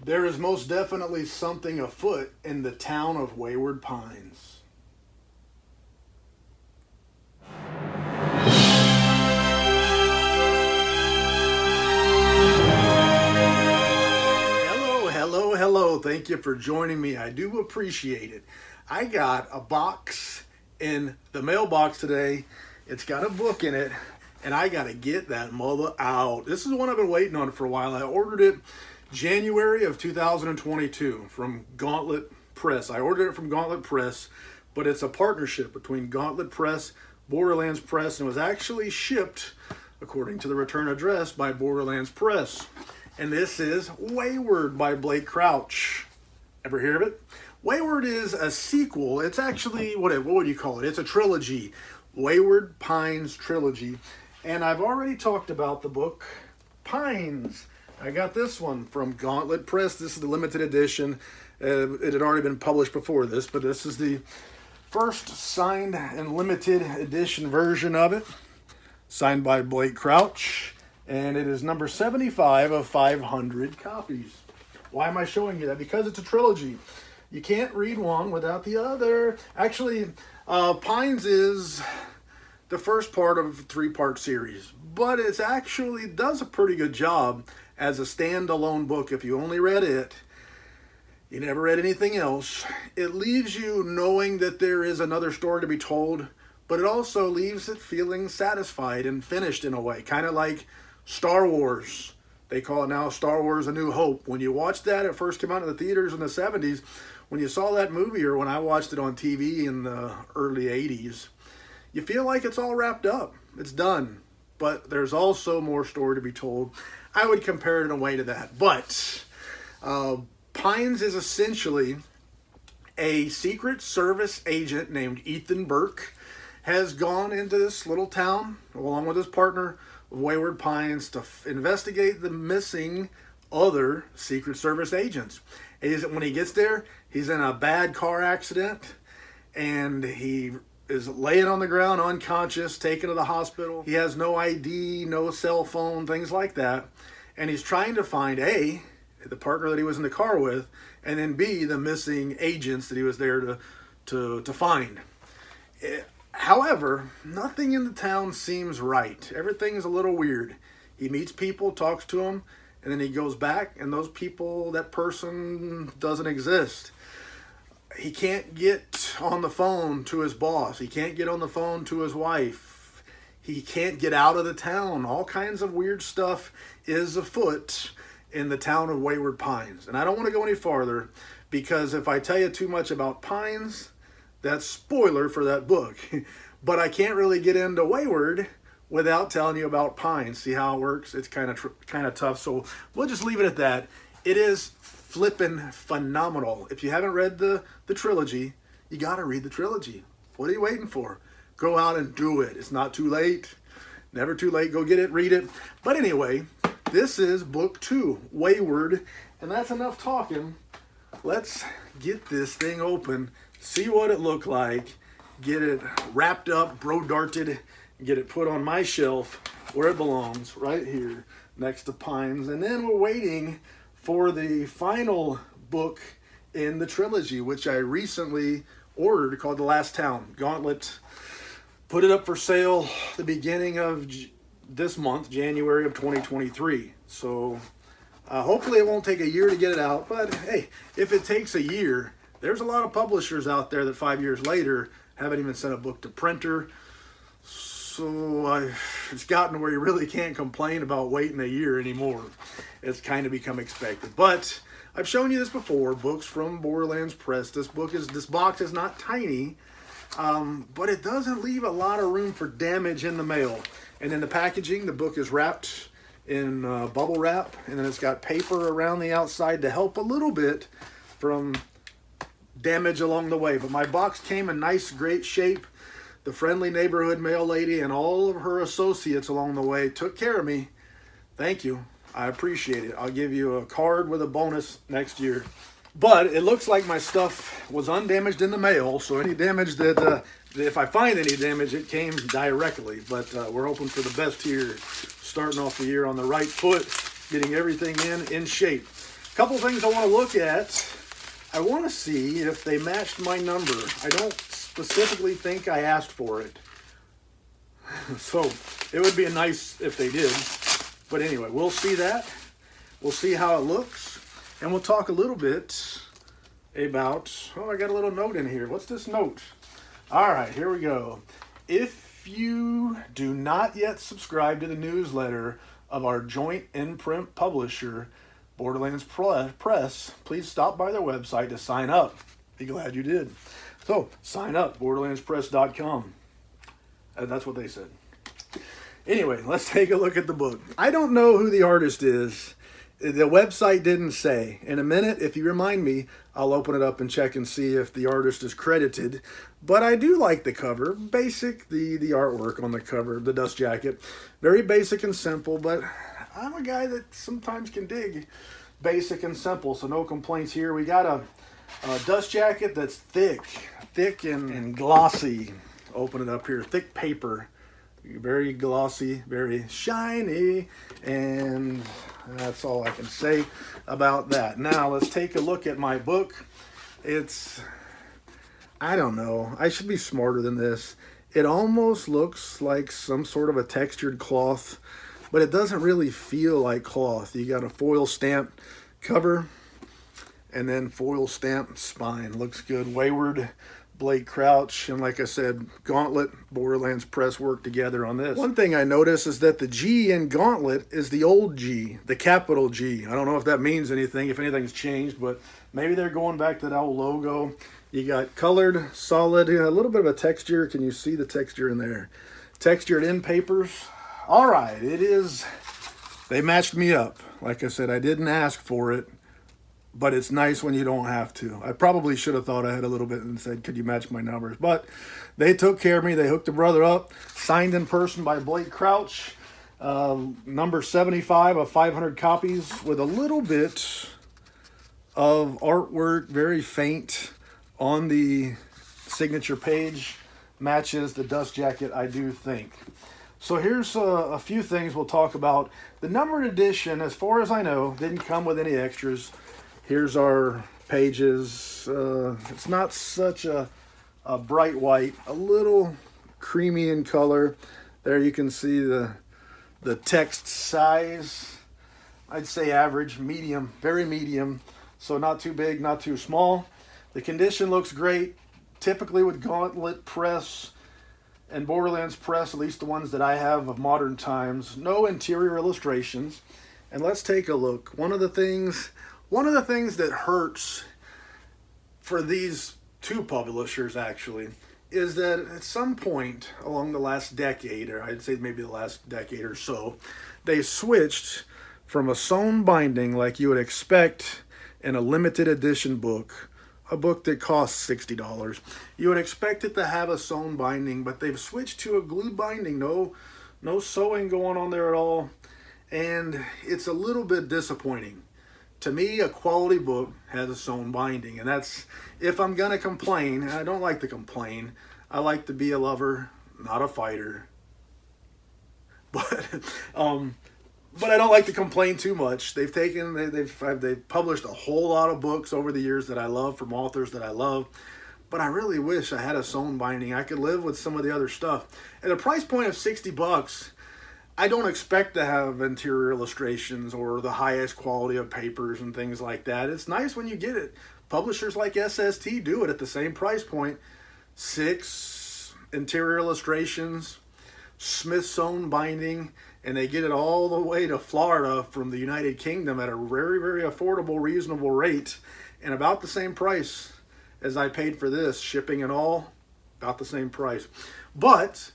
There is most definitely something afoot in the town of Wayward Pines. Hello. Thank you for joining me. I do appreciate it. I got a box in the mailbox today. It's got a book in it, and I got to get that mother out. This is one I've been waiting on for a while. I ordered it January of 2022 from Gauntlet Press. I ordered it from Gauntlet Press, but it's a partnership between Gauntlet Press, Borderlands Press, and it was actually shipped, according to the return address, by Borderlands Press. And this is Wayward by Blake Crouch. Ever hear of it? Wayward is a sequel. It's actually, what would you call it? It's a trilogy. Wayward Pines Trilogy. And I've already talked about the book Pines. I got this one from Gauntlet Press. This is the limited edition. It had already been published before this, but this is the first signed and limited edition version of it. Signed by Blake Crouch. And it is number 75 of 500 copies. Why am I showing you that? Because it's a trilogy. You can't read one without the other. Actually, Pines is the first part of a three-part series. But it actually does a pretty good job as a standalone book. If you only read it, you never read anything else. It leaves you knowing that there is another story to be told. But it also leaves it feeling satisfied and finished in a way. Kind of like Star Wars. They call it now Star Wars A New Hope. When you watched that, it first came out in the theaters in the 70s. When you saw that movie, or when I watched it on TV in the early 80s, you feel like it's all wrapped up. It's done. But there's also more story to be told. I would compare it in a way to that. But Pines is essentially a Secret Service agent named Ethan Burke has gone into this little town along with his partner Wayward Pines to investigate the missing other Secret Service agents. When he gets there, he's in a bad car accident and he is laying on the ground unconscious, taken to the hospital. He has no ID, no cell phone, things like that. And he's trying to find A, the partner that he was in the car with, and then B, the missing agents that he was there to find. However, nothing in the town seems right. Everything's a little weird. He meets people, talks to them, and then he goes back, and those people, that person doesn't exist. He can't get on the phone to his boss. He can't get on the phone to his wife. He can't get out of the town. All kinds of weird stuff is afoot in the town of Wayward Pines. And I don't want to go any farther, because if I tell you too much about Pines, that's spoiler for that book. But I can't really get into Wayward without telling you about Pines. See how it works? It's kind of tough. So we'll just leave it at that. It is flippin' phenomenal. If you haven't read the trilogy, you got to read the trilogy. What are you waiting for? Go out and do it. It's not too late. Never too late. Go get it, read it. But anyway, this is book 2, Wayward. And that's enough talking. Let's get this thing open. See what it looked like, get it wrapped up, bro-darted, get it put on my shelf where it belongs, right here next to Pines. And then we're waiting for the final book in the trilogy, which I recently ordered, called The Last Town. Gauntlet put it up for sale the beginning of this month, January of 2023. So hopefully it won't take a year to get it out, but hey, if it takes a year, there's a lot of publishers out there that 5 years later haven't even sent a book to printer. So it's gotten where you really can't complain about waiting a year anymore. It's kind of become expected. But I've shown you this before, books from Borderlands Press. This box is not tiny, but it doesn't leave a lot of room for damage in the mail. And in the packaging, the book is wrapped in bubble wrap, and then it's got paper around the outside to help a little bit from damage along the way. But my box came in nice, great shape. The friendly neighborhood mail lady and all of her associates along the way took care of me. Thank you. I appreciate it. I'll give you a card with a bonus next year. But it looks like my stuff was undamaged in the mail, so any damage that, if I find any damage, it came directly. But we're hoping for the best here, starting off the year on the right foot, getting everything in shape. Couple things I want to look at. I want to see if they matched my number. I don't specifically think I asked for it. So it would be nice if they did. But anyway, we'll see that. We'll see how it looks. And we'll talk a little bit about, oh, I got a little note in here. What's this note? All right, here we go. If you do not yet subscribe to the newsletter of our joint imprint publisher, Borderlands Press, please stop by their website to sign up. Be glad you did. So, sign up, borderlandspress.com. That's what they said. Anyway, let's take a look at the book. I don't know who the artist is. The website didn't say. In a minute, if you remind me, I'll open it up and check and see if the artist is credited. But I do like the cover. Basic, the artwork on the cover, the dust jacket. Very basic and simple, but I'm a guy that sometimes can dig basic and simple, so no complaints here. We got a dust jacket that's thick and glossy. Open it up here. Thick paper. Very glossy, very shiny, and that's all I can say about that. Now, let's take a look at my book. I don't know. I should be smarter than this. It almost looks like some sort of a textured cloth, but it doesn't really feel like cloth. You got a foil stamped cover, and then foil stamped spine. Looks good. Wayward, Blake Crouch, and like I said, Gauntlet Borderlands Press work together on this. One thing I notice is that the G in Gauntlet is the old G, the capital G. I don't know if that means anything, if anything's changed, but maybe they're going back to that old logo. You got colored, solid, a little bit of a texture. Can you see the texture in there? Textured in papers. All right, it is. They matched me up. Like I said, I didn't ask for it. But it's nice when you don't have to. I probably should have thought ahead a little bit and said, could you match my numbers? But they took care of me. They hooked the brother up. Signed in person by Blake Crouch. Number 75 of 500 copies with a little bit of artwork, very faint, on the signature page. Matches the dust jacket, I do think. So here's a few things we'll talk about. The numbered edition, as far as I know, didn't come with any extras. Here's our pages. It's not such a bright white, a little creamy in color. There you can see the text size. I'd say average, medium, very medium. So not too big, not too small. The condition looks great. Typically with Gauntlet Press and Borderlands Press, at least the ones that I have of modern times, no interior illustrations. And let's take a look. One of the things that hurts for these two publishers, actually, is that at some point along the last decade, or I'd say maybe the last decade or so, they switched from a sewn binding like you would expect in a limited edition book, a book that costs $60. You would expect it to have a sewn binding, but they've switched to a glue binding. No sewing going on there at all, and it's a little bit disappointing. To me, a quality book has a sewn binding, and that's, if I'm going to complain, and I don't like to complain, I like to be a lover, not a fighter. But I don't like to complain too much. They've published a whole lot of books over the years that I love from authors that I love, but I really wish I had a sewn binding. I could live with some of the other stuff. At a price point of $60, I don't expect to have interior illustrations or the highest quality of papers and things like that. It's nice when you get it. Publishers like SST do it at the same price point. 6 interior illustrations, Smith sewn binding, and they get it all the way to Florida from the United Kingdom at a very, very affordable, reasonable rate, and about the same price as I paid for this, shipping and all, about the same price. But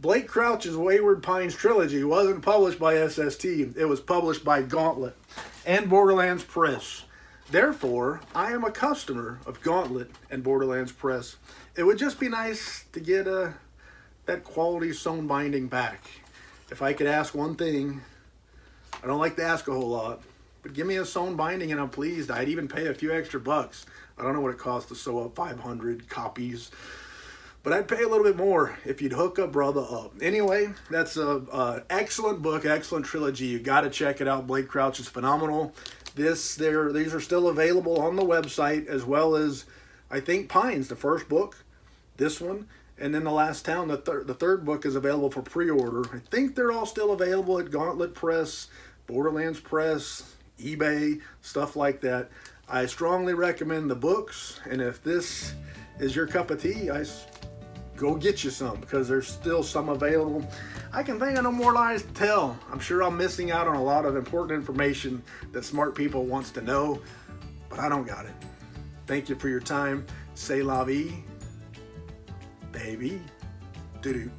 Blake Crouch's Wayward Pines Trilogy wasn't published by SST. It was published by Gauntlet and Borderlands Press. Therefore, I am a customer of Gauntlet and Borderlands Press. It would just be nice to get that quality sewn binding back. If I could ask one thing, I don't like to ask a whole lot, but give me a sewn binding and I'm pleased. I'd even pay a few extra bucks. I don't know what it costs to sew up 500 copies. But I'd pay a little bit more if you'd hook a brother up. Anyway, that's a excellent book, excellent trilogy. You got to check it out. Blake Crouch is phenomenal. these are still available on the website, as well as, I think, Pines, the first book, this one, and then The Last Town, the third book, is available for pre-order. I think they're all still available at Gauntlet Press, Borderlands Press, eBay, stuff like that. I strongly recommend the books, and if this is your cup of tea, go get you some, because there's still some available. I can think of no more lies to tell. I'm sure I'm missing out on a lot of important information that smart people wants to know, but I don't got it. Thank you for your time. C'est la vie, baby. Doo-doo.